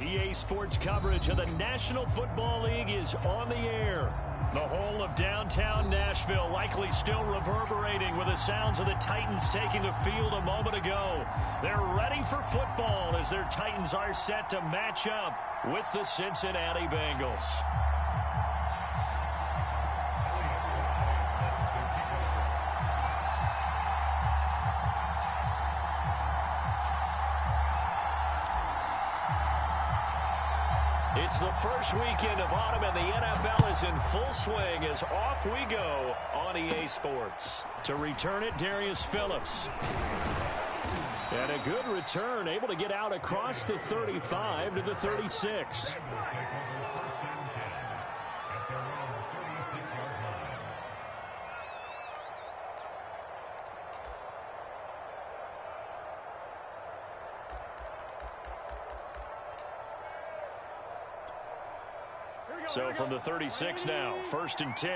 EA Sports coverage of the National Football League is on the air. The whole of downtown Nashville likely still reverberating with the sounds of the Titans taking the field a moment ago. They're ready for football as their Titans are set to match up with the Cincinnati Bengals. It's the first weekend of autumn, and the NFL is in full swing as off we go on EA Sports. To return it, Darius Phillips. And a good return, able to get out across the 35 to the 36. So from the 36 now, 1st and 10.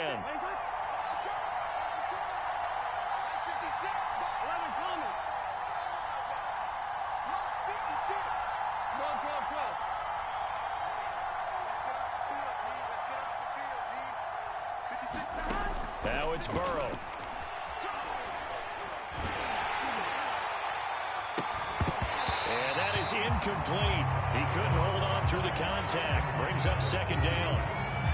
Now it's Burrow. And that is incomplete. He couldn't hold on through the contact. Brings up 2nd down.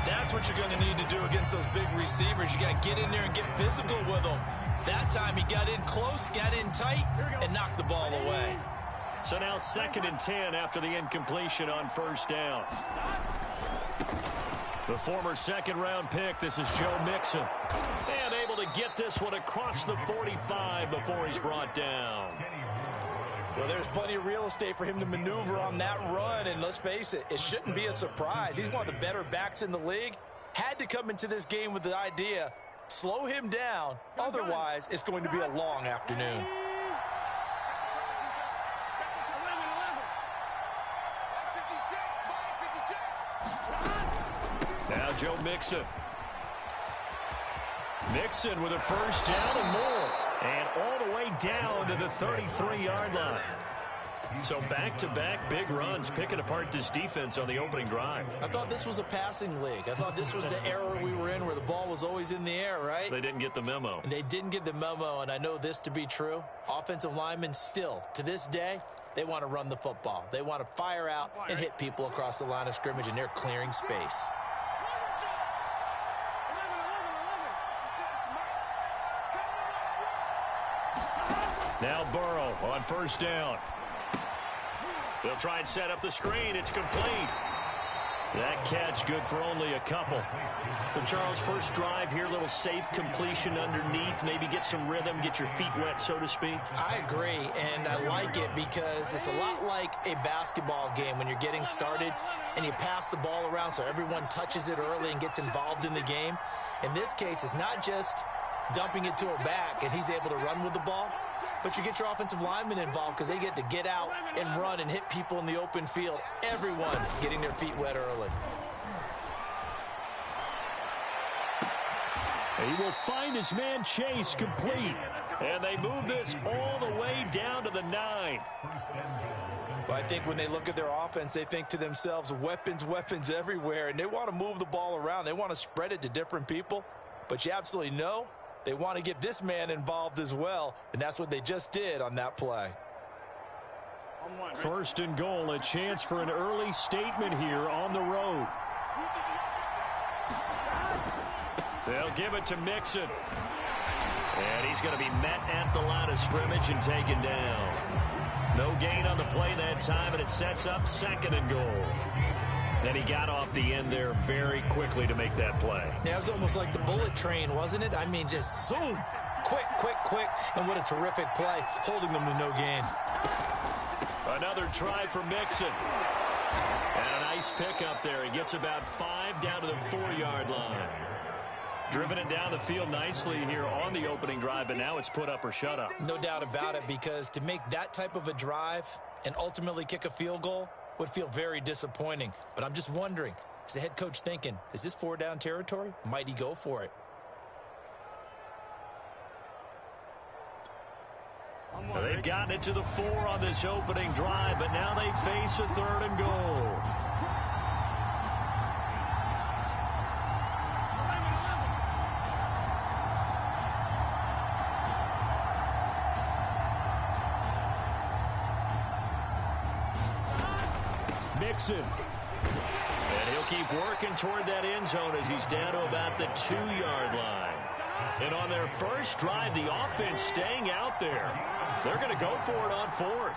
That's what you're going to need to do against those big receivers. You got to get in there and get physical with them. That time he got in close, got in tight, and knocked the ball away. So now 2nd and 10 after the incompletion on 1st down. The former 2nd-round pick, this is Joe Mixon. And able to get this one across the 45 before he's brought down. Well, there's plenty of real estate for him to maneuver on that run, and let's face it, it shouldn't be a surprise. He's one of the better backs in the league. Had to come into this game with the idea, slow him down, otherwise it's going to be a long afternoon. Now Joe Mixon. Mixon with a 1st down and more. And all the way down to the 33-yard line. So back-to-back big runs, picking apart this defense on the opening drive. I thought this was a passing league. I thought this was the era we were in where the ball was always in the air, right? They didn't get the memo. And they didn't get the memo, and I know this to be true. Offensive linemen still, to this day, they want to run the football. They want to fire out and hit people across the line of scrimmage, and they're clearing space. Now Burrow on 1st down. They'll try and set up the screen. It's complete. That catch good for only a couple. So Charles, first drive here, little safe completion underneath. Maybe get some rhythm, get your feet wet, so to speak. I agree, and I like it because it's a lot like a basketball game when you're getting started and you pass the ball around so everyone touches it early and gets involved in the game. In this case, it's not just dumping it to a back and he's able to run with the ball, but you get your offensive linemen involved because they get to get out and run and hit people in the open field. Everyone getting their feet wet early. He will find his man Chase complete. And they move this all the way down to the 9. Well, I think when they look at their offense, they think to themselves, weapons, weapons everywhere, and they want to move the ball around. They want to spread it to different people, but you absolutely know they want to get this man involved as well, and that's what they just did on that play. 1st and goal, a chance for an early statement here on the road. They'll give it to Mixon. And he's going to be met at the line of scrimmage and taken down. No gain on the play that time, and it sets up 2nd and goal. Then he got off the end there very quickly to make that play. Yeah, it was almost like the bullet train, wasn't it? I mean, just zoom. Quick, quick, quick. And what a terrific play, holding them to no gain. Another try for Mixon. And a nice pickup there. He gets about 5 down to the 4-yard line. Driven it down the field nicely here on the opening drive, and now it's put up or shut up. No doubt about it, because to make that type of a drive and ultimately kick a field goal would feel very disappointing. But I'm just wondering, is the head coach thinking, is this 4-down territory? Might he go for it? They've gotten it to the 4 on this opening drive, but now they face a 3rd and goal. Mixon. And he'll keep working toward that end zone as he's down to about the 2-yard line. And on their first drive, the offense staying out there. They're going to go for it on 4th.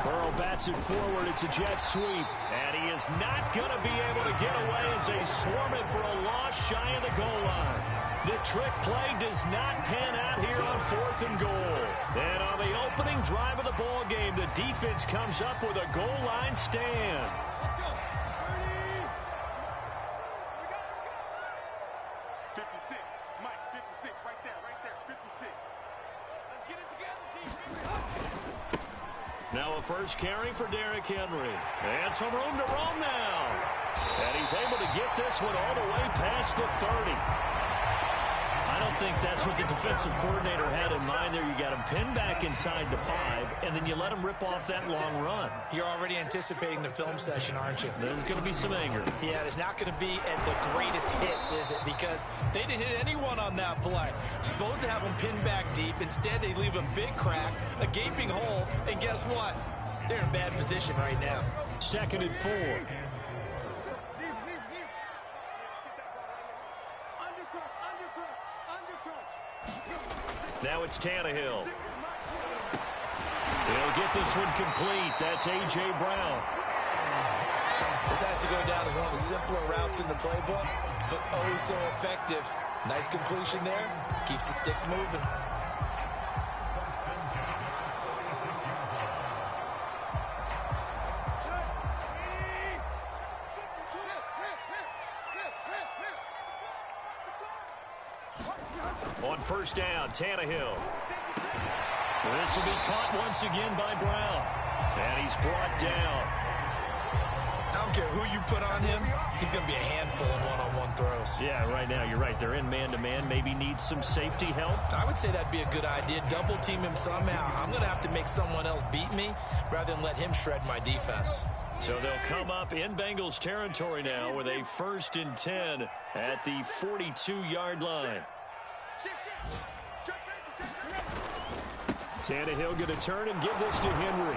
Burrow bats it forward. It's a jet sweep. And he is not going to be able to get away as they swarm it for a loss shy of the goal line. The trick play does not pan out here on 4th and goal. And on the opening drive of the ball game, the defense comes up with a goal line stand. Now a first carry for Derrick Henry. And some room to roam now. And he's able to get this one all the way past the 30. I don't think that's what the defensive coordinator had in mind there. You got him pinned back inside the 5, and then you let him rip off that long run. You're already anticipating the film session, aren't you? There's going to be some anger. Yeah, it's not going to be at the greatest hits, is it? Because they didn't hit anyone on that play. Supposed to have them pinned back deep. Instead, they leave a big crack, a gaping hole, and guess what? They're in bad position right now. 2nd and 4. Now it's Tannehill. He'll get this one complete. That's A.J. Brown. This has to go down as one of the simpler routes in the playbook, but oh so effective. Nice completion there. Keeps the sticks moving. On first down, Tannehill. This will be caught once again by Brown. And he's brought down. I don't care who you put on him. He's going to be a handful of one-on-one throws. Yeah, right now you're right. They're in man-to-man. Maybe needs some safety help. I would say that'd be a good idea. Double team him somehow. I'm going to have to make someone else beat me rather than let him shred my defense. So they'll come up in Bengals territory now with a 1st and 10 at the 42-yard line. Tannehill going to turn and give this to Henry.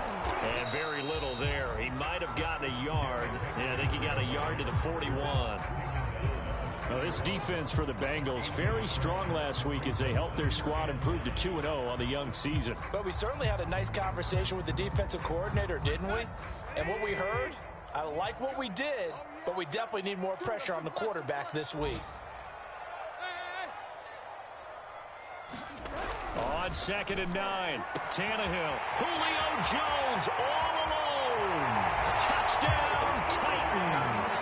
And very little there. He might have gotten a yard. Yeah, I think he got a yard to the 41. Well, this defense for the Bengals, very strong last week as they helped their squad improve to 2-0 on the young season. But we certainly had a nice conversation with the defensive coordinator, didn't we? And what we heard, I like what we did, but we definitely need more pressure on the quarterback this week. On 2nd and 9, Tannehill. Julio Jones all alone. Touchdown, Titans.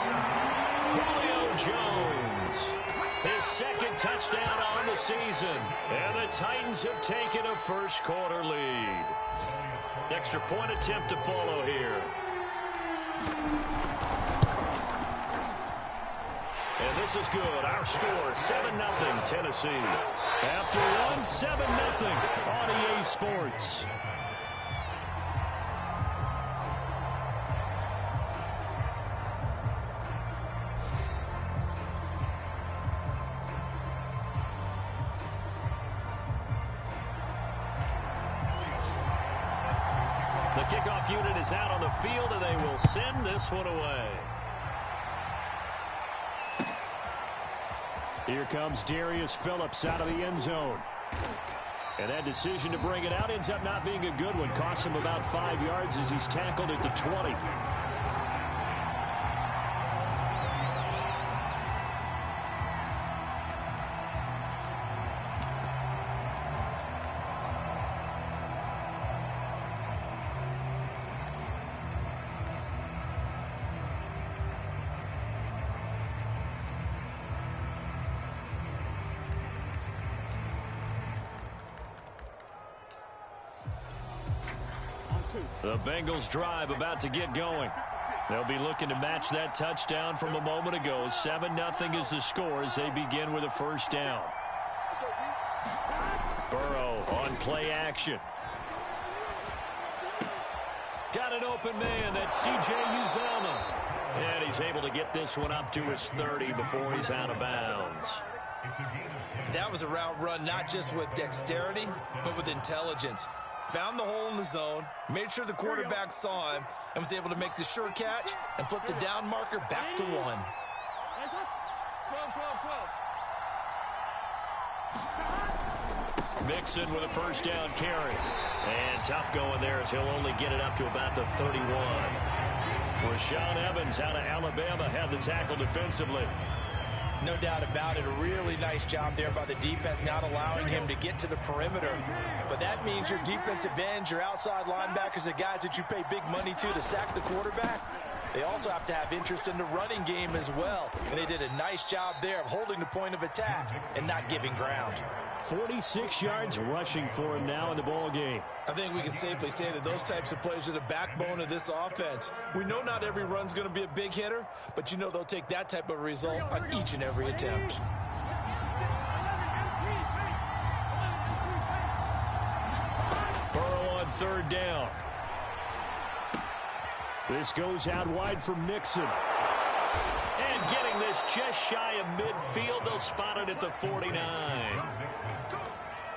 Julio Jones. His 2nd touchdown on the season. And the Titans have taken a first-quarter lead. Extra point attempt to follow here. And this is good. Our score, 7-0 Tennessee. After one, 7-0 on EA Sports. The kickoff unit is out on the field, and they will send this one away. Here comes Darius Phillips out of the end zone. And that decision to bring it out ends up not being a good one. Costs him about 5 yards as he's tackled at the 20. The Bengals drive about to get going. They'll be looking to match that touchdown from a moment ago. 7-0 is the score as they begin with a first down. Burrow on play action. Got an open man. That's C.J. Uzomah. And he's able to get this one up to his 30 before he's out of bounds. That was a route run not just with dexterity, but with intelligence. Found the hole in the zone, made sure the quarterback saw him, and was able to make the sure catch and flip the down marker back to 1. Mixon with a first down carry. And tough going there as he'll only get it up to about the 31. Rashaan Evans out of Alabama had the tackle defensively. No doubt about it. A really nice job there by the defense, not allowing him to get to the perimeter. But that means your defensive ends, your outside linebackers, the guys that you pay big money to sack the quarterback, they also have to have interest in the running game as well. And they did a nice job there of holding the point of attack and not giving ground. 46 yards rushing for him now in the ball game. I think we can safely say that those types of plays are the backbone of this offense. We know not every run's going to be a big hitter, but you know they'll take that type of result on each and every attempt. Burrow on third down. This goes out wide for Mixon. And getting this just shy of midfield, they'll spot it at the 49.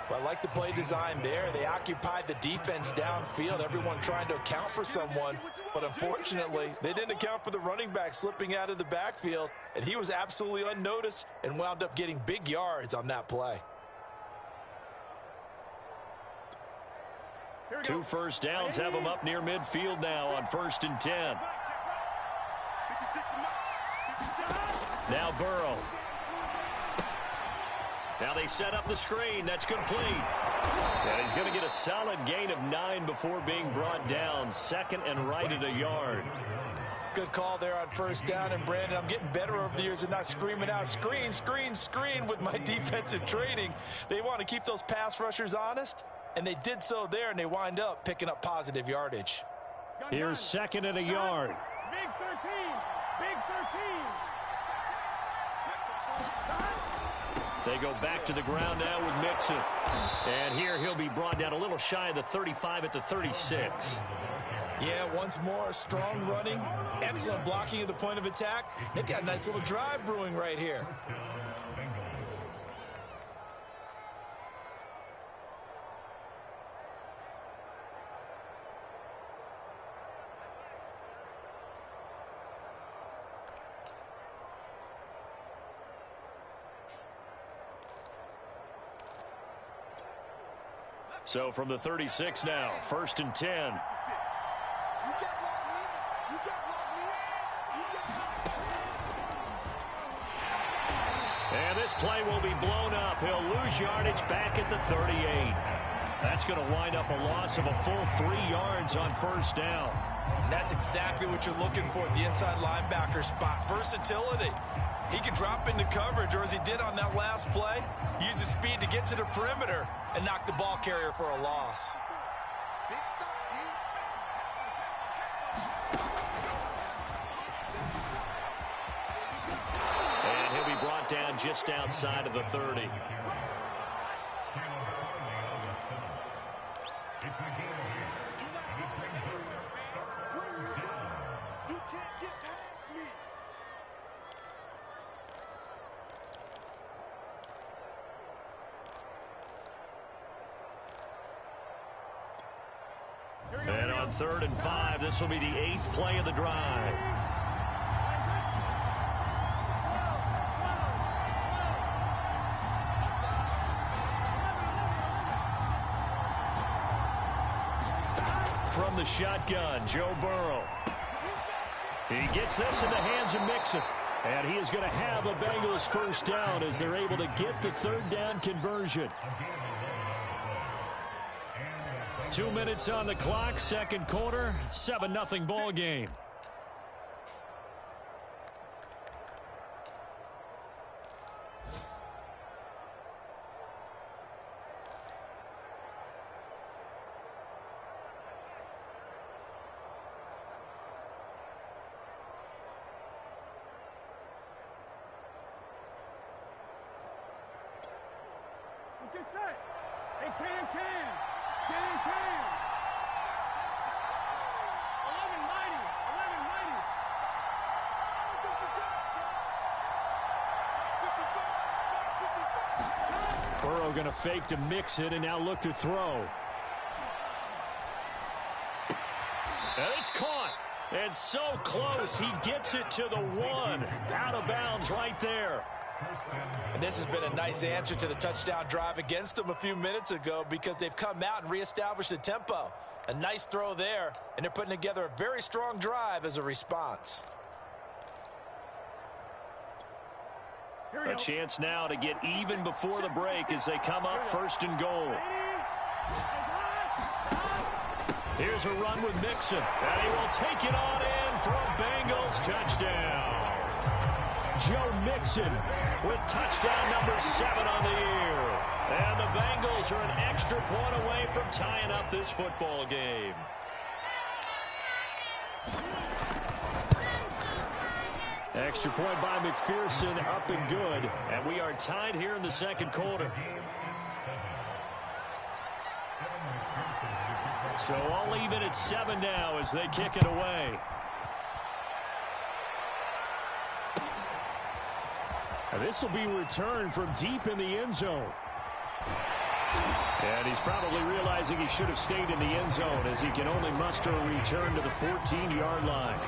Well, I like the play design there. They occupied the defense downfield, everyone trying to account for someone. But unfortunately, they didn't account for the running back slipping out of the backfield, and he was absolutely unnoticed and wound up getting big yards on that play. 2 first downs have him up near midfield now on 1st and 10. Now Burrow. Now they set up the screen. That's complete. And he's going to get a solid gain of 9 before being brought down. Second and right at a yard. Good call there on first down. And, Brandon, I'm getting better over the years and not screaming out, screen, screen, screen with my defensive training. They want to keep those pass rushers honest, and they did so there, and they wind up picking up positive yardage. Here's second and a yard. Big 13. Big 13. They go back to the ground now with Mixon. And here he'll be brought down a little shy of the 35 at the 36. Yeah, once more, strong running, excellent blocking at the point of attack. They've got a nice little drive brewing right here. So from the 36 now, 1st and 10. And this play will be blown up. He'll lose yardage back at the 38. That's going to wind up a loss of a full 3 yards on first down. And that's exactly what you're looking for at the inside linebacker spot. Versatility. He can drop into coverage, or as he did on that last play, use his speed to get to the perimeter and knock the ball carrier for a loss. And he'll be brought down just outside of the 30. And on 3rd and 5, this will be the 8th play of the drive. From the shotgun, Joe Burrow. He gets this in the hands of Mixon. And he is going to have a Bengals first down as they're able to get the 3rd down conversion. 2 minutes on the clock, second quarter, 7-0 ball game. Let's get set. Hey, can. 11 mighty. Burrow going to fake to mix it and now look to throw. And it's caught. And so close, he gets it to the 1. Out of bounds right there. And this has been a nice answer to the touchdown drive against them a few minutes ago because they've come out and reestablished the tempo. A nice throw there, and they're putting together a very strong drive as a response. A chance now to get even before the break as they come up 1st and goal. Here's a run with Mixon, and he will take it on in for a Bengals touchdown. Joe Mixon with touchdown number 7 on the year. And the Bengals are an extra point away from tying up this football game. Extra point by McPherson, up and good. And we are tied here in the 2nd quarter. So all even at 7 now as they kick it away. And this will be returned from deep in the end zone. And he's probably realizing he should have stayed in the end zone as he can only muster a return to the 14-yard line.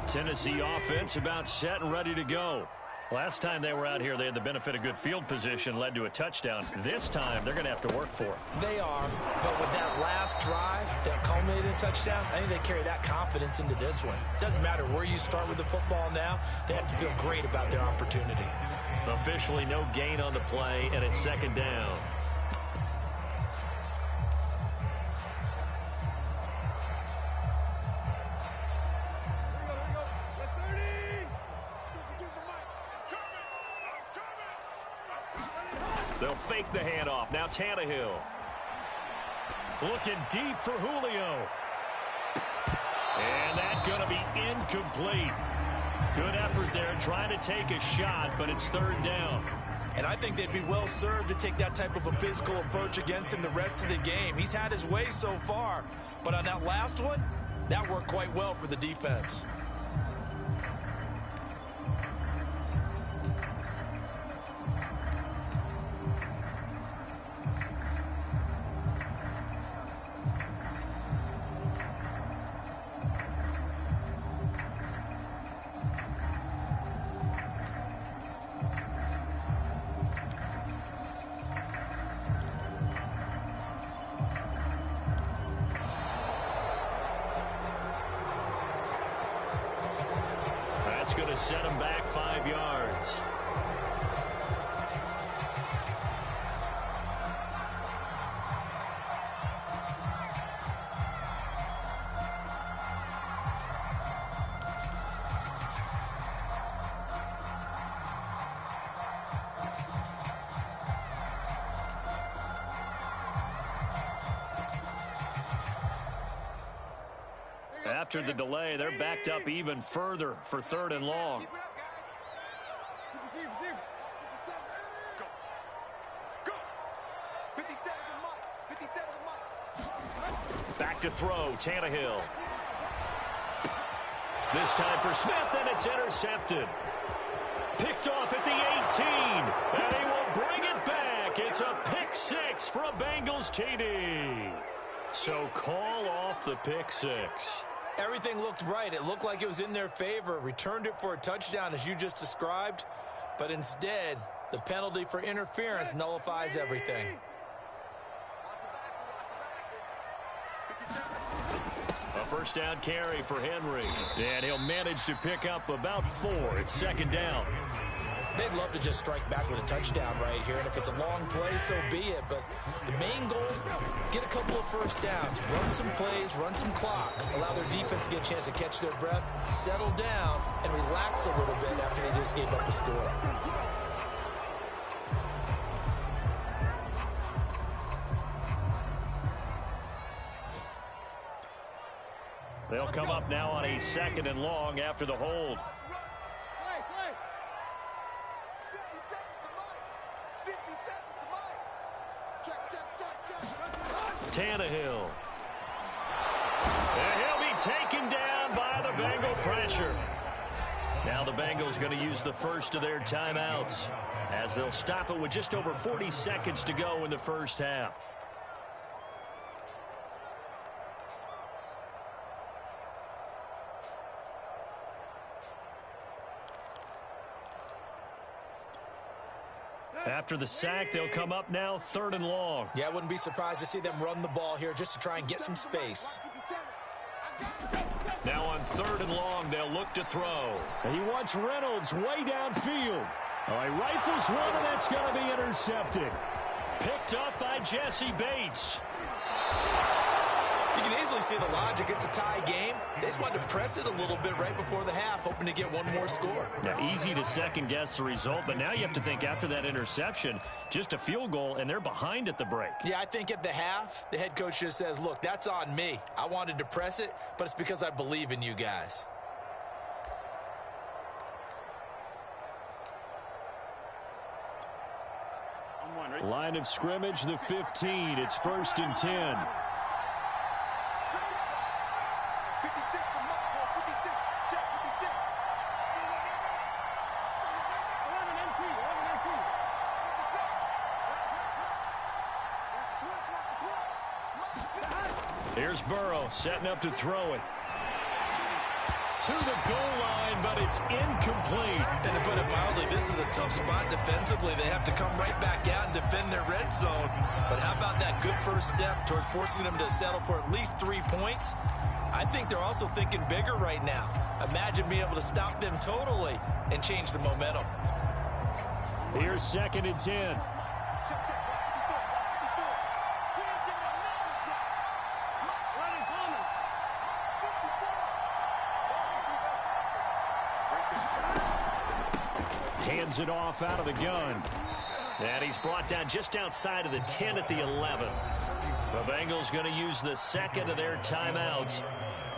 Tennessee offense about set and ready to go. Last time they were out here, they had the benefit of good field position, led to a touchdown. This time, they're going to have to work for it. They are, but with that last drive that culminated in a touchdown, I think they carry that confidence into this one. Doesn't matter where you start with the football now, they have to feel great about their opportunity. Officially no gain on the play, and it's 2nd down. They'll fake the handoff. Now Tannehill. Looking deep for Julio. And that's going to be incomplete. Good effort there trying to take a shot, but it's 3rd down. And I think they'd be well served to take that type of a physical approach against him the rest of the game. He's had his way so far, but on that last one, that worked quite well for the defense. That's going to set him back 5 yards. After the delay, they're backed up even further for 3rd and long. Back to throw, Tannehill. This time for Smith, and it's intercepted. Picked off at the 18, and he will bring it back. It's a pick 6 for a Bengals TD. So call off the pick 6. Everything looked right. It looked like it was in their favor. Returned it for a touchdown, as you just described. But instead, the penalty for interference nullifies everything. A 1st down carry for Henry. And he'll manage to pick up about 4. It's 2nd down. They'd love to just strike back with a touchdown right here, and if it's a long play, so be it. But the main goal, get a couple of 1st downs, run some plays, run some clock, allow their defense to get a chance to catch their breath, settle down, and relax a little bit after they just gave up a score. They'll come up now on a 2nd and long after the hold. Tannehill. And he'll be taken down by the Bengal pressure. Now the Bengals going to use the first of their timeouts as they'll stop it with just over 40 seconds to go in the first half. After the sack, they'll come up now 3rd and long. Yeah, I wouldn't be surprised to see them run the ball here just to try and get some space. Now on 3rd and long, they'll look to throw. And he wants Reynolds way downfield. All right, rifles one, and that's going to be intercepted. Picked up by Jesse Bates. You can easily see the logic. It's a tie game. They just wanted to press it a little bit right before the half, hoping to get one more score. Now, easy to second-guess the result, but now you have to think after that interception, just a field goal, and they're behind at the break. Yeah, I think at the half, the head coach just says, look, that's on me. I wanted to press it, but it's because I believe in you guys. Line of scrimmage, the 15. It's 1st and 10. Here's Burrow setting up to throw it. To the goal line, but it's incomplete. And to put it mildly, this is a tough spot defensively. They have to come right back out and defend their red zone. But how about that good first step towards forcing them to settle for at least 3 points? I think they're also thinking bigger right now. Imagine being able to stop them totally and change the momentum. Here's 2nd and 10. Hands it off out of the gun. And he's brought down just outside of the 10 at the 11. The Bengals going to use the 2nd of their timeouts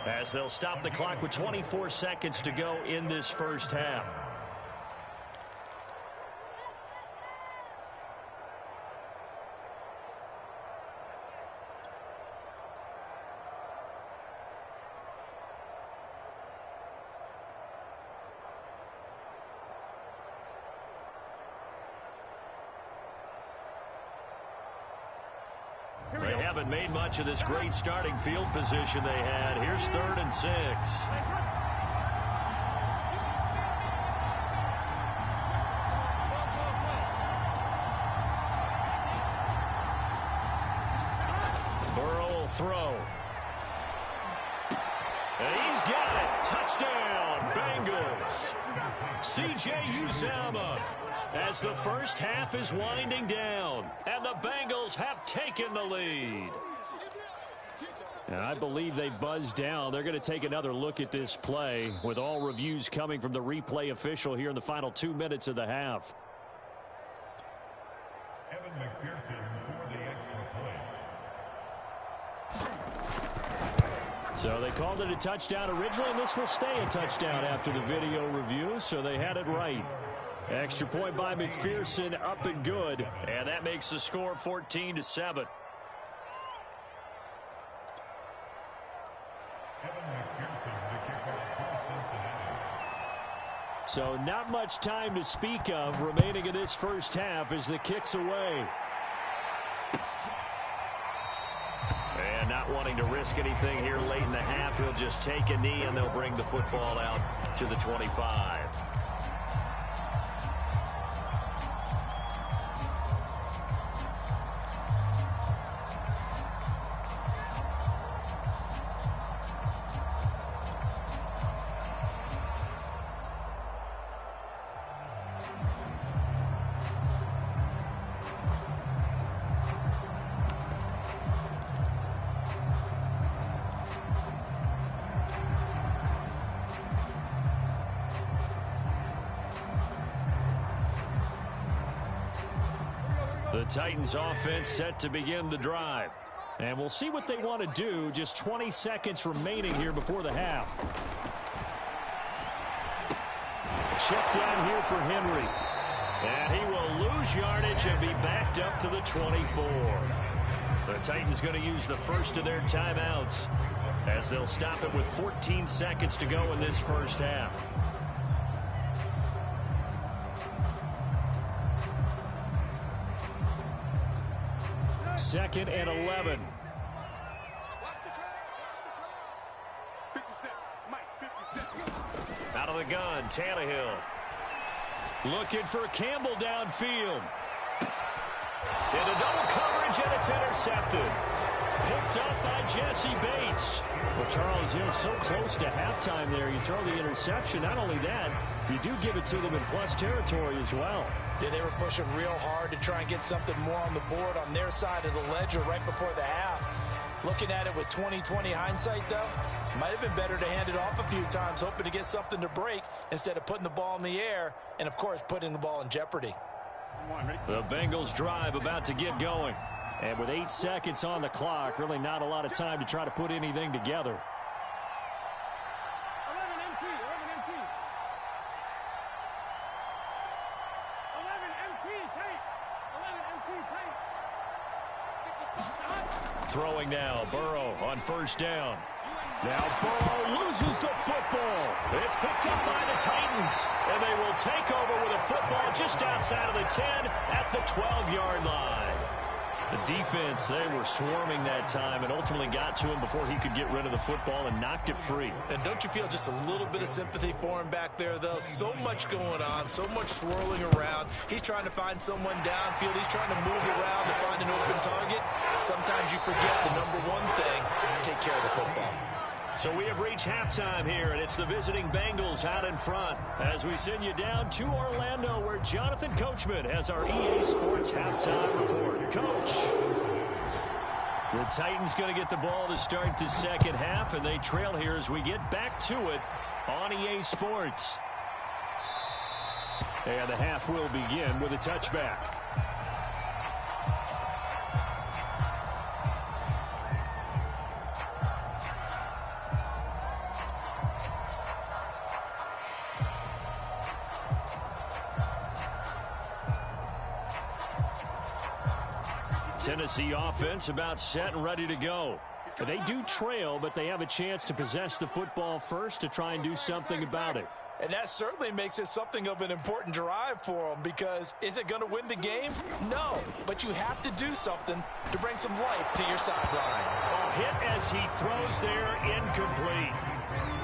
as they'll stop the clock with 24 seconds to go in this first half. They haven't made much of this great starting field position they had. Here's 3rd and 6. Burrow will throw. And he's got it. Touchdown, Bengals. C.J. Uzomah. As the first half is winding down, and the Bengals have taken the lead. And I believe they buzzed down. They're going to take another look at this play with all reviews coming from the replay official here in the final 2 minutes of the half. Evan McPherson for the extra point. So they called it a touchdown originally, and this will stay a touchdown after the video review, so they had it right. Extra point by McPherson, up and good. And that makes the score 14-7. So not much time to speak of remaining in this first half as the kick's away. And not wanting to risk anything here late in the half, he'll just take a knee and they'll bring the football out to the 25. The Titans offense set to begin the drive. And we'll see what they want to do. Just 20 seconds remaining here before the half. Check down here for Henry. And he will lose yardage and be backed up to the 24. The Titans going to use the first of their timeouts as they'll stop it with 14 seconds to go in this first half. Second and 11. Out of the gun, Tannehill. Looking for Campbell downfield. Into double coverage, and it's intercepted. Picked up by Jesse Bates. Well, Charles, so close to halftime there. You throw the interception. Not only that, you do give it to them in plus territory as well. Yeah, they were pushing real hard to try and get something more on the board on their side of the ledger right before the half. Looking at it with 20/20 hindsight, though, might have been better to hand it off a few times, hoping to get something to break instead of putting the ball in the air and, of course, putting the ball in jeopardy. The Bengals drive about to get going. And with 8 seconds on the clock, really not a lot of time to try to put anything together. 11 MT, 11 MT. 11 MT, tight. 11 MT, tight. Throwing now, Burrow on first down. Now Burrow loses the football. It's picked up by the Titans, and they will take over with a football just outside of the 10 at the 12-yard line. The defense, they were swarming that time and ultimately got to him before he could get rid of the football and knocked it free. And don't you feel just a little bit of sympathy for him back there, though? So much going on, so much swirling around. He's trying to find someone downfield. He's trying to move around to find an open target. Sometimes you forget the number one thing, take care of the football. So we have reached halftime here, and it's the visiting Bengals out in front as we send you down to Orlando, where Jonathan Coachman has our EA Sports halftime report. Coach. The Titans going to get the ball to start the second half, and they trail here as we get back to it on EA Sports. And the half will begin with a touchback. Tennessee offense about set and ready to go. They do trail, but they have a chance to possess the football first to try and do something about it. And that certainly makes it something of an important drive for them, because is it going to win the game? No, but you have to do something to bring some life to your sideline. A hit as he throws there, incomplete.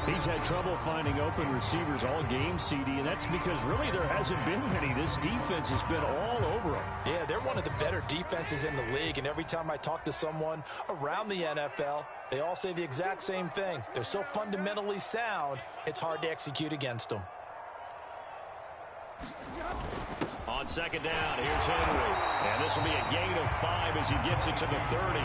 He's had trouble finding open receivers all game, CD, and that's because really there hasn't been many. This defense has been all over them. Yeah, they're one of the better defenses in the league, and every time I talk to someone around the NFL, they all say the exact same thing. They're so fundamentally sound, it's hard to execute against them. On second down, here's Henry. And this will be a gain of 5 as he gets it to the 30.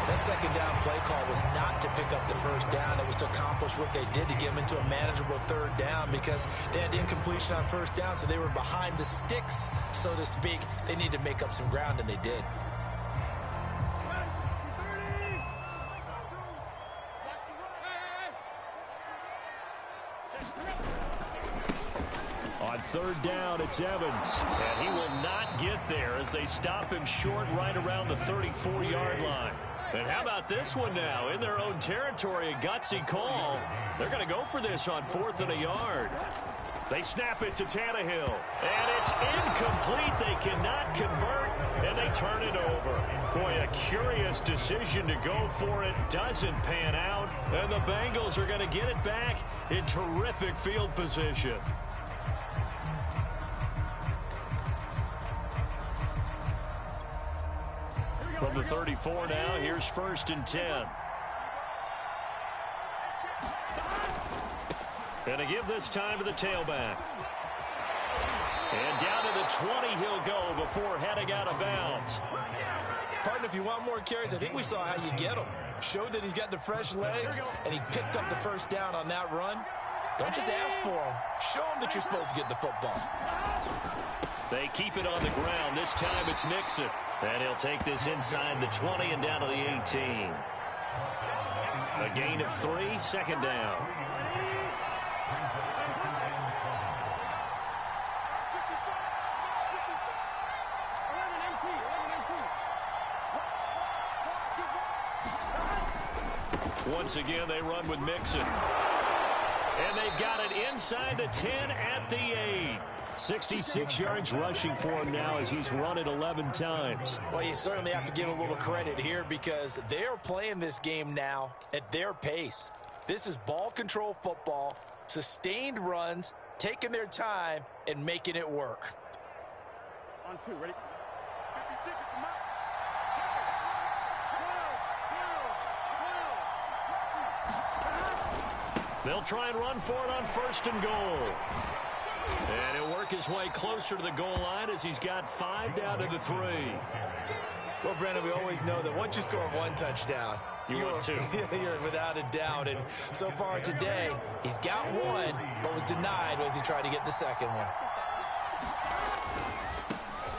That second down play call was not to pick up the first down. It was to accomplish what they did to get them into a manageable third down, because they had incompletion on first down, so they were behind the sticks, so to speak. They needed to make up some ground, and they did. On third down, it's Evans. And he will not get there as they stop him short right around the 34-yard line. And how about this one now? In their own territory, a gutsy call. They're going to go for this on 4th and a yard. They snap it to Tannehill. And it's incomplete. They cannot convert, and they turn it over. Boy, a curious decision to go for it. Doesn't pan out. And the Bengals are going to get it back in terrific field position. From the 34 now, here's 1st and 10. And to give this time to the tailback. And down to the 20 he'll go before heading out of bounds. Partner, if you want more carries, I think we saw how you get him. Showed that he's got the fresh legs, and he picked up the first down on that run. Don't just ask for him. Show him that you're supposed to get the football. They keep it on the ground. This time it's Mixon. And he'll take this inside the 20 and down to the 18. A gain of 3, second down. Once again, they run with Mixon. And they've got it inside the 10 at the 8. 66 yards rushing for him now as he's run it 11 times. Well, you certainly have to give a little credit here because they're playing this game now at their pace. This is ball control football, sustained runs, taking their time and making it work. On 2, ready? 56 at the mark. They'll try and run for it on 1st and goal. And he'll work his way closer to the goal line as he's got 5 down to the 3. Well, Brandon, we always know that once you score 1 touchdown, want 2. You're without a doubt. And so far today, he's got 1, but was denied as he tried to get the second one.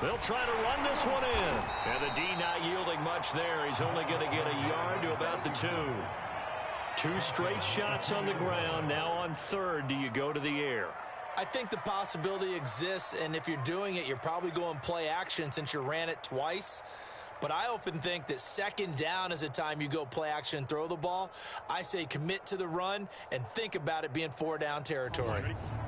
They'll try to run this one in. And the D not yielding much there. He's only going to get a yard to about the 2. 2 straight shots on the ground. Now on 3rd, do you go to the air? I think the possibility exists, and if you're doing it, you're probably going play action since you ran it twice. But I often think that 2nd down is a time you go play action and throw the ball. I say commit to the run and think about it being 4-down territory.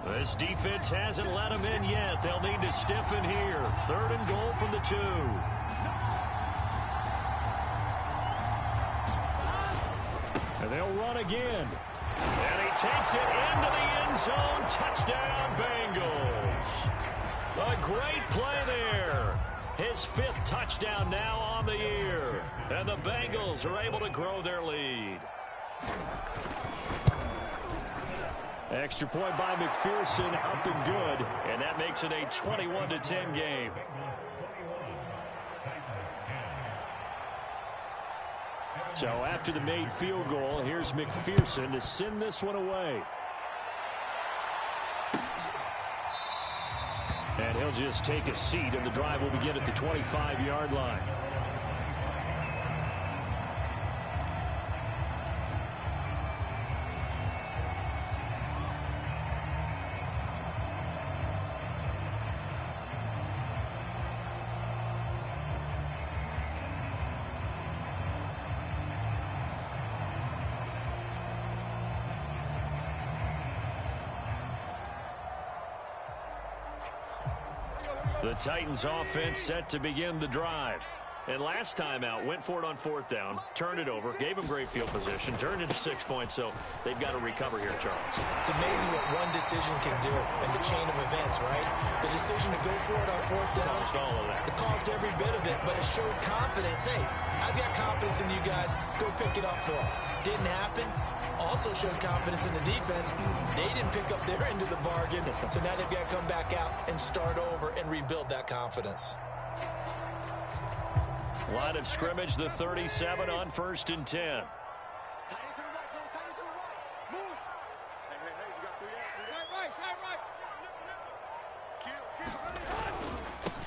This defense hasn't let them in yet. They'll need to stiffen here. 3rd and goal from the 2. And they'll run again. And he takes it into the end zone. Touchdown, Bengals. A great play there. His 5th touchdown now on the year. And the Bengals are able to grow their lead. Extra point by McPherson, up and good. And that makes it a 21-10 game. So after the made field goal, here's McPherson to send this one away. And he'll just take a seat, and the drive will begin at the 25-yard line. The Titans offense set to begin the drive. And last time out, went for it on 4th down, turned it over, gave them great field position, turned into 6 points, so they've got to recover here, Charles. It's amazing what one decision can do in the chain of events, right? The decision to go for it on 4th down. Caused all of that. It caused every bit of it, but it showed confidence. Hey, I've got confidence in you guys. Go pick it up for them. Didn't happen. Also showed confidence in the defense. They didn't pick up their end of the bargain, so now they've got to come back out and start over and rebuild that confidence. Line of scrimmage, the 37 on 1st and 10.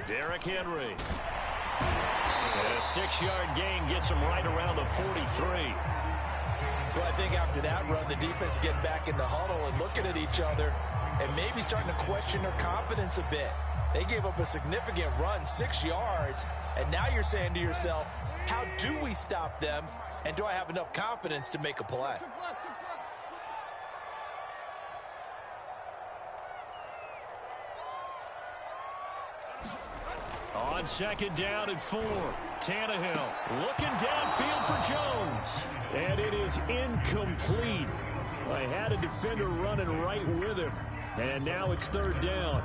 Derrick Henry. And a 6-yard gain gets him right around the 43. Well, I think after that run, the defense getting back in the huddle and looking at each other and maybe starting to question their confidence a bit. They gave up a significant run, 6 yards, and now you're saying to yourself, how do we stop them, and do I have enough confidence to make a play? On 2nd down and 4, Tannehill looking downfield for Jones. And it is incomplete. I had a defender running right with him. And now it's 3rd down.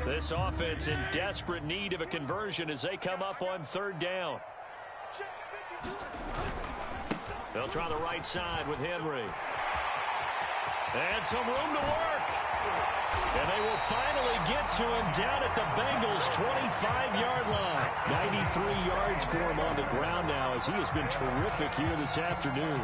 This offense in desperate need of a conversion as they come up on 3rd down. They'll try the right side with Henry. And some room to work. And they will finally get to him down at the Bengals' 25-yard line. 93 yards for him on the ground now as he has been terrific here this afternoon.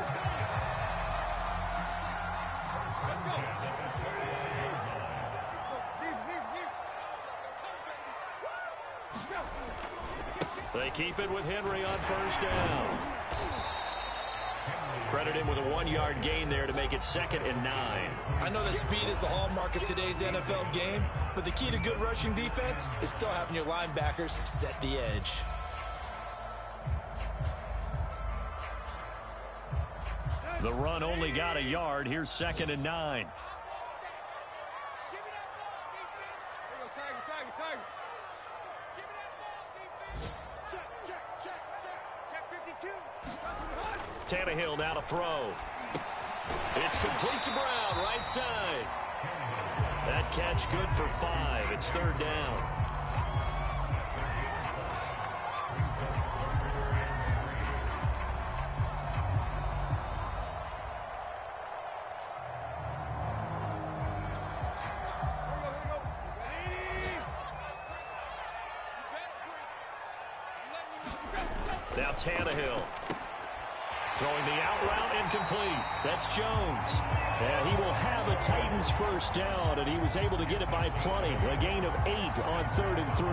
They keep it with Henry on first down. Credit him with a 1-yard gain there to make it 2nd and 9. I know that speed is the hallmark of today's NFL game, but the key to good rushing defense is still having your linebackers set the edge. The run only got a yard. Here's 2nd and 9. Tannehill now to throw. It's complete to Brown, right side. That catch good for 5. It's 3rd down. Now Tannehill. Throwing the out route incomplete. That's Jones. And he will have a Titans first down, and he was able to get it by plenty. A gain of 8 on 3rd and 3.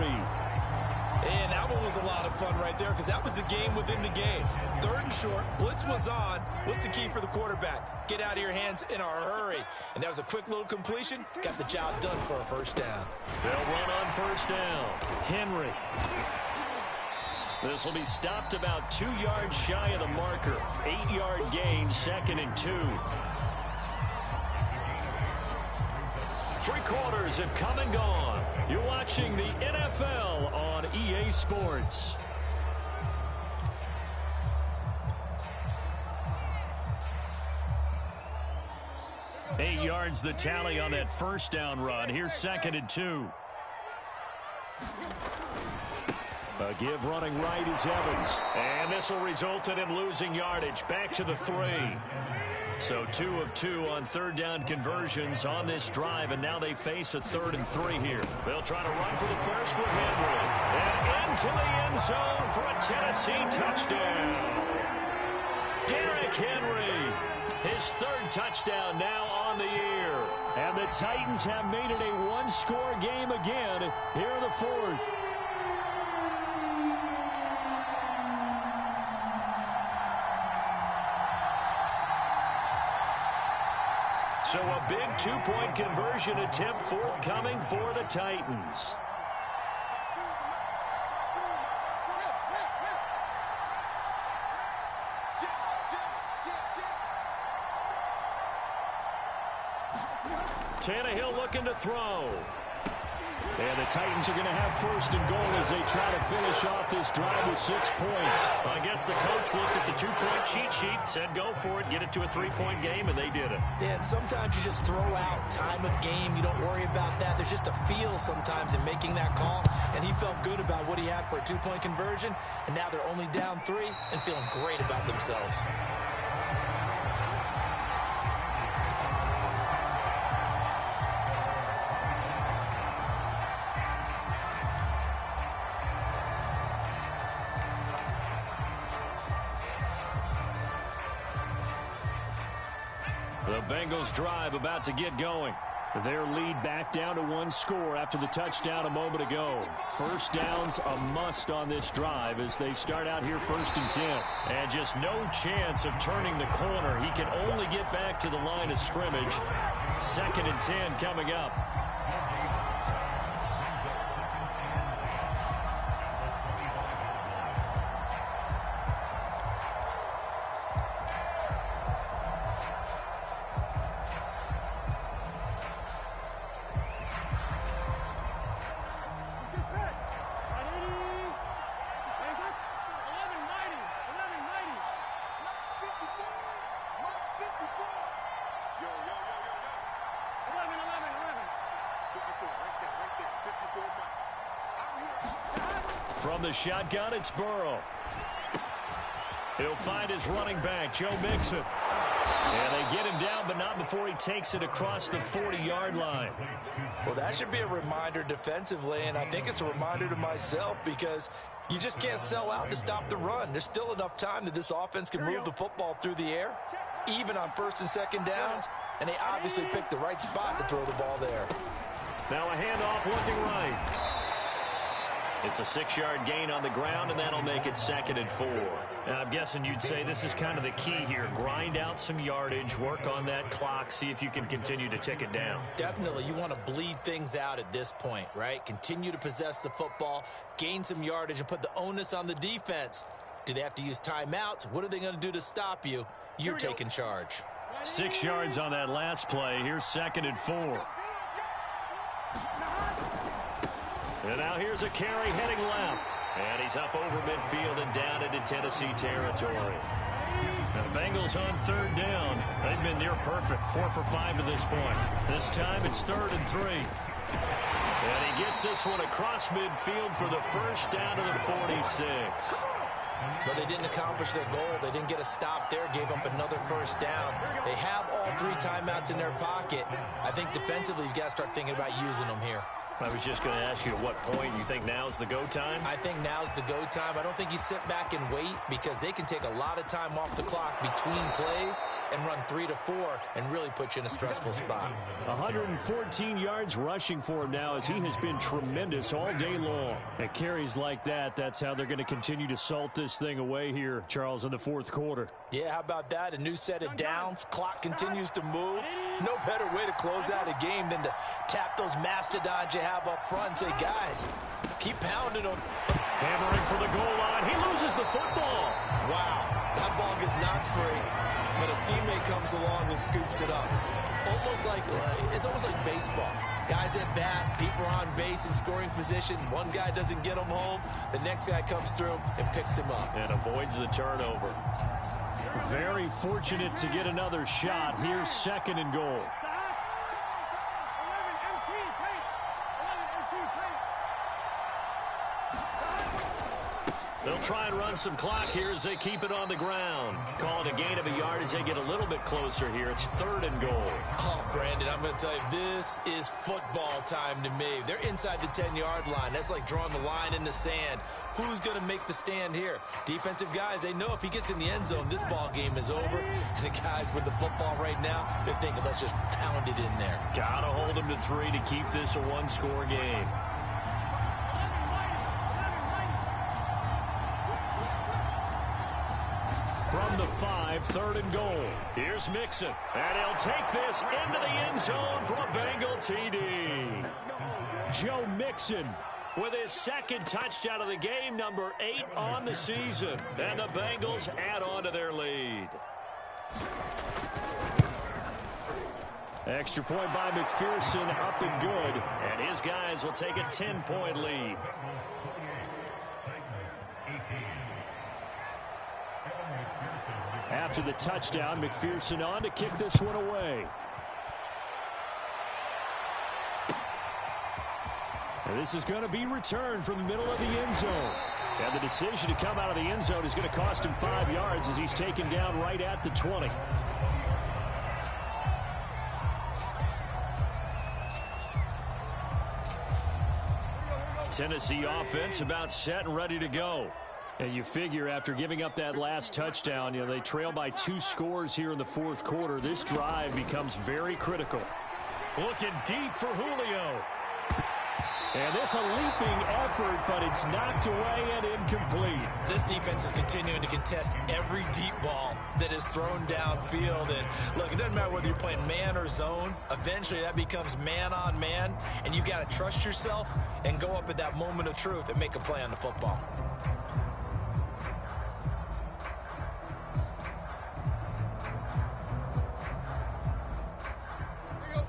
And that one was a lot of fun right there because that was the game within the game. 3rd and short. Blitz was on. What's the key for the quarterback? Get out of your hands in a hurry. And that was a quick little completion. Got the job done for a first down. They'll run on first down. Henry. This will be stopped about 2 yards shy of the marker. 8-yard gain, 2nd and 2. 3 quarters have come and gone. You're watching the NFL on EA Sports. Eight yards the tally on that first down run. Here's 2nd and 2. A give running right is Evans. And this will result in him losing yardage. Back to the 3. So 2 of 2 on 3rd down conversions on this drive. And now they face a 3rd and 3 here. They'll try to run for the first with Henry. And into the end zone for a Tennessee touchdown. Derrick Henry. His 3rd touchdown now on the year. And the Titans have made it a 1-score game again here in the 4th. So a big 2-point conversion attempt forthcoming for the Titans. Tannehill looking to throw. And the Titans are going to have 1st and goal as they try to finish off this drive with 6 points. I guess the coach looked at the 2-point cheat sheet, said go for it, get it to a 3-point game, and they did it. Yeah, and sometimes you just throw out time of game. You don't worry about that. There's just a feel sometimes in making that call, and he felt good about what he had for a 2-point conversion, and now they're only down 3 and feeling great about themselves. The Bengals drive about to get going. Their lead back down to 1 score after the touchdown a moment ago. First down's a must on this drive as they start out here 1st and 10. And just no chance of turning the corner. He can only get back to the line of scrimmage. 2nd and 10 coming up. From the shotgun, it's Burrow. He'll find his running back, Joe Mixon. And they get him down, but not before he takes it across the 40-yard line. Well, that should be a reminder defensively, and I think it's a reminder to myself because you just can't sell out to stop the run. There's still enough time that this offense can move the football through the air, even on 1st and 2nd downs, and they obviously picked the right spot to throw the ball there. Now a handoff looking right. It's a 6-yard gain on the ground, and that'll make it 2nd and 4. Now, I'm guessing you'd say this is kind of the key here. Grind out some yardage, work on that clock, see if you can continue to tick it down. Definitely, you want to bleed things out at this point, right? Continue to possess the football, gain some yardage, and put the onus on the defense. Do they have to use timeouts? What are they going to do to stop you? You're taking charge. 6 yards on that last play. Here's 2nd and 4. And now here's a carry heading left. And he's up over midfield and down into Tennessee territory. Now the Bengals on 3rd down. They've been near perfect, 4 for 5 to this point. This time it's 3rd and 3. And he gets this one across midfield for the first down to the 46. But they didn't accomplish their goal. They didn't get a stop there, gave up another first down. They have all 3 timeouts in their pocket. I think defensively you've got to start thinking about using them here. I was just going to ask you at what point you think now's the go time? I think now's the go time. I don't think you sit back and wait because they can take a lot of time off the clock between plays and run 3 to 4 and really put you in a stressful spot. 114 yards rushing for him now as he has been tremendous all day long. At carries like that, that's how they're going to continue to salt this thing away here, Charles, in the 4th quarter. Yeah, how about that? A new set of downs. Clock continues to move. No better way to close out a game than to tap those mastodons you have up front and say, guys, keep pounding them. Hammering for the goal line. He loses the football. Wow, that ball gets knocked free, but a teammate comes along and scoops it up. It's almost like baseball. Guys at bat, people are on base in scoring position. One guy doesn't get him home. The next guy comes through and picks him up. And avoids the turnover. Very fortunate to get another shot. Here's 2nd and goal. They'll try and run some clock here as they keep it on the ground. Call it a gain of a yard as they get a little bit closer here. It's 3rd and goal. Oh, Brandon, I'm going to tell you, this is football time to me. They're inside the 10-yard line. That's like drawing the line in the sand. Who's going to make the stand here? Defensive guys, they know if he gets in the end zone, this ball game is over. And the guys with the football right now, they're thinking, let's just pound it in there. Got to hold them to 3 to keep this a 1-score game. From the 5, 3rd and goal. Here's Mixon. And he'll take this into the end zone for a Bengal TD. Joe Mixon with his 2nd touchdown of the game, number 8 on the season. And the Bengals add on to their lead. Extra point by McPherson, up and good. And his guys will take a 10-point lead. After the touchdown, McPherson on to kick this one away. And this is going to be returned from the middle of the end zone. And the decision to come out of the end zone is going to cost him 5 yards as he's taken down right at the 20. Tennessee offense about set and ready to go. And you figure after giving up that last touchdown, they trail by 2 scores here in the 4th quarter. This drive becomes very critical. Looking deep for Julio. And this a leaping effort, but it's knocked away and incomplete. This defense is continuing to contest every deep ball that is thrown downfield. And look, it doesn't matter whether you're playing man or zone. Eventually that becomes man on man, and you got to trust yourself and go up at that moment of truth and make a play on the football.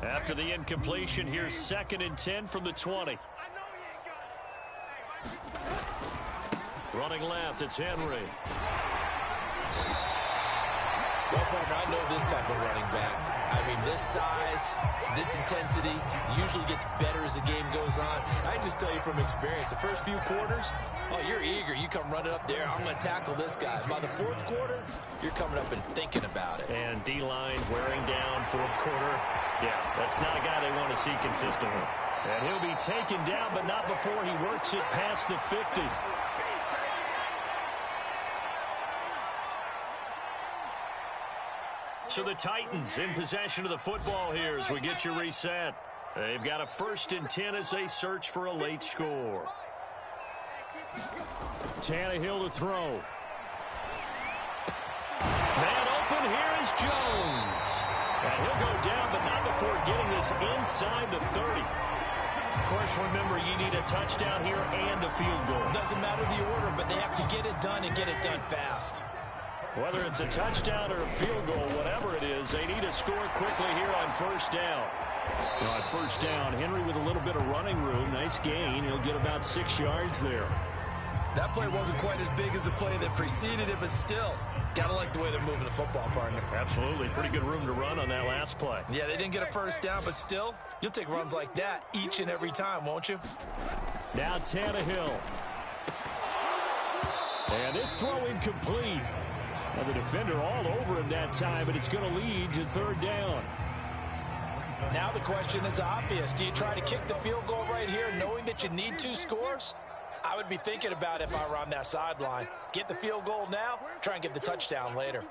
After the incompletion, here's 2nd and 10 from the 20. Running left, it's Henry. Well, partner, I know this type of running back. I mean, this size, this intensity usually gets better as the game goes on. I can just tell you from experience, the first few quarters, oh, you're eager. You come running up there, I'm going to tackle this guy. By the 4th quarter, you're coming up and thinking about it. And D-line wearing down 4th quarter. Yeah, that's not a guy they want to see consistently. And he'll be taken down, but not before he works it past the 50. So the Titans in possession of the football here as we get you reset. They've got a 1st and 10 as they search for a late score. Tannehill to throw. Man open, here is Jones. And he'll go down, but not before getting this inside the 30. Of course, remember, you need a touchdown here and a field goal. Doesn't matter the order, but they have to get it done and get it done fast. Whether it's a touchdown or a field goal, whatever it is, they need to score quickly here on first down. On first down, Henry with a little bit of running room. Nice gain. He'll get about 6 yards there. That play wasn't quite as big as the play that preceded it, but still, gotta like the way they're moving the football, partner. Absolutely. Pretty good room to run on that last play. Yeah, they didn't get a first down, but still, you'll take runs like that each and every time, won't you? Now Tannehill. And this throw incomplete. Now the defender all over him that time, but it's going to lead to third down. Now the question is obvious. Do you try to kick the field goal right here knowing that you need 2 scores? I would be thinking about it if I were on that sideline. Get the field goal now, try and get the touchdown later.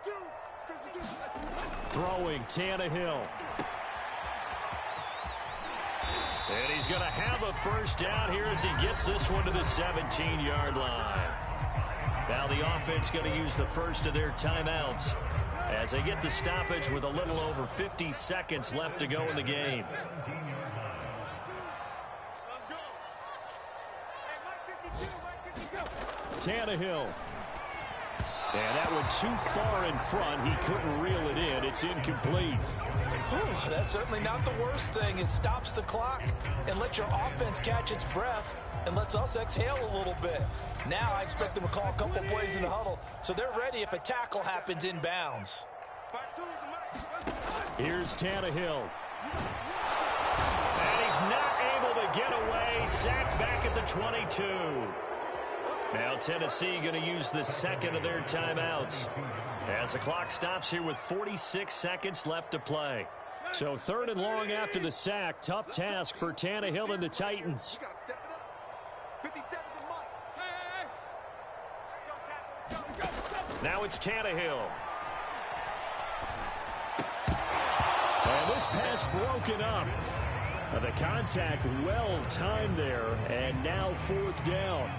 Throwing Tannehill. And he's going to have a first down here as he gets this one to the 17-yard line. Now the offense going to use the first of their timeouts as they get the stoppage with a little over 50 seconds left to go in the game. Tannehill. And that one too far in front. He couldn't reel it in. It's incomplete. Whew, that's certainly not the worst thing. It stops the clock and lets your offense catch its breath and lets us exhale a little bit. Now I expect them to call a couple plays in the huddle so they're ready if a tackle happens inbounds. Here's Tannehill. And he's not able to get away. Sacked back at the 22. Now Tennessee going to use the second of their timeouts as the clock stops here with 46 seconds left to play. So third and long after the sack. Tough task for Tannehill and the Titans. Now it's Tannehill. And this pass broken up. The contact well timed there, and now fourth down.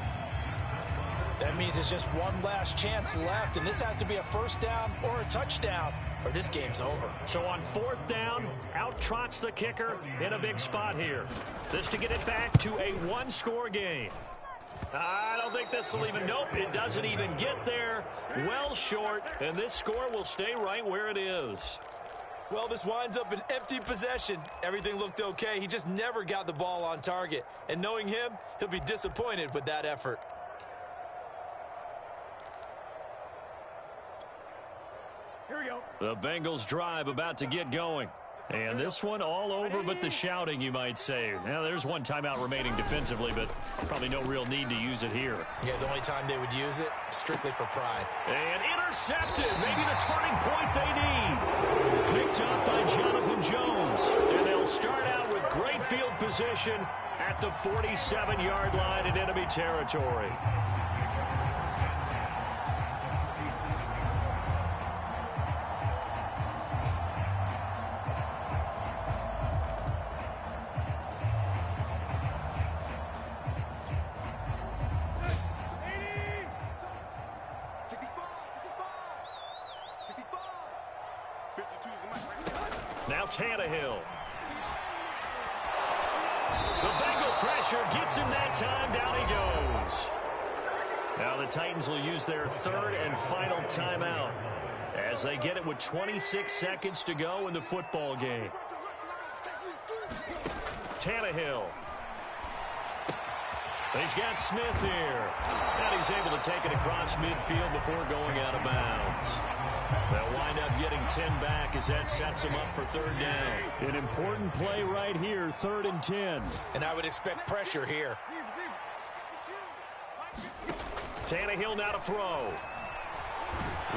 That means it's just one last chance left, and this has to be a first down or a touchdown, or this game's over. So on fourth down, out trots the kicker in a big spot here. This to get it back to a one-score game. I don't think this will even, nope, it doesn't even get there. Well short, and this score will stay right where it is. Well, this winds up an empty possession. Everything looked okay. He just never got the ball on target. And knowing him, he'll be disappointed with that effort. Here we go. The Bengals drive about to get going. And this one all over but the shouting, you might say. Now, there's one timeout remaining defensively, but probably no real need to use it here. Yeah, the only time they would use it, strictly for pride. And intercepted. Maybe the turning point they need. Picked up by Jonathan Jones. And they'll start out with great field position at the 47-yard line in enemy territory. Now Tannehill. The Bengal pressure gets him that time. Down he goes. Now the Titans will use their third and final timeout as they get it with 26 seconds to go in the football game. Tannehill. He's got Smith here. And he's able to take it across midfield before going out of bounds. They'll wind up getting 10 back as that sets them up for third down. An important play right here, 3rd and 10. And I would expect pressure here. Tannehill now to throw.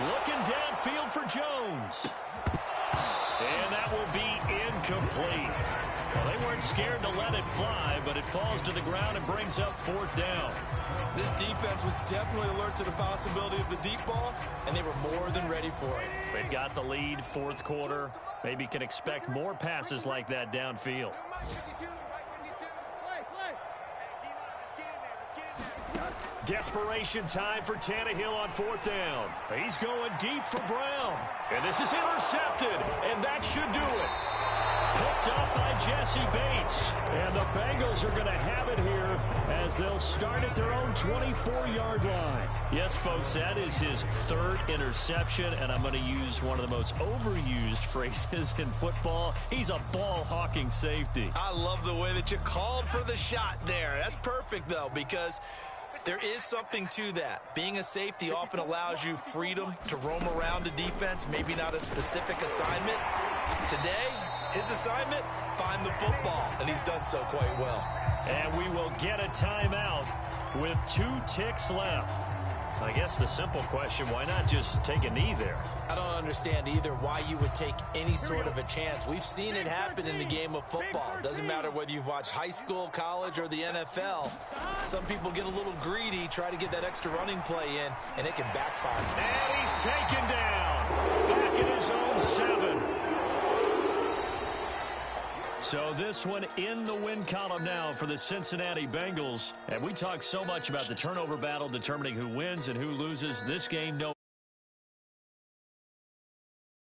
Looking downfield for Jones. And that will be incomplete. Well, they weren't scared to let it fly, but it falls to the ground and brings up 4th down. This defense was definitely alert to the possibility of the deep ball, and they were more than ready for it. They've got the lead, 4th quarter. Maybe can expect more passes like that downfield. Desperation time for Tannehill on 4th down. He's going deep for Brown. And this is intercepted, and that should do it. Picked up by Jesse Bates. And the Bengals are going to have it here as they'll start at their own 24-yard line. Yes, folks, that is his 3rd interception, and I'm going to use one of the most overused phrases in football. He's a ball-hawking safety. I love the way that you called for the shot there. That's perfect, though, because there is something to that. Being a safety often allows you freedom to roam around a defense, maybe not a specific assignment. Today, his assignment, find the football, and he's done so quite well. And we will get a timeout with 2 ticks left. I guess the simple question, why not just take a knee there? I don't understand either why you would take any sort of a chance. We've seen it happen in the game of football. It doesn't matter whether you've watched high school, college, or the NFL. Some people get a little greedy, try to get that extra running play in, and it can backfire. And he's taken down back in his own 7. So this one in the win column now for the Cincinnati Bengals. And we talk so much about the turnover battle determining who wins and who loses. This game, no.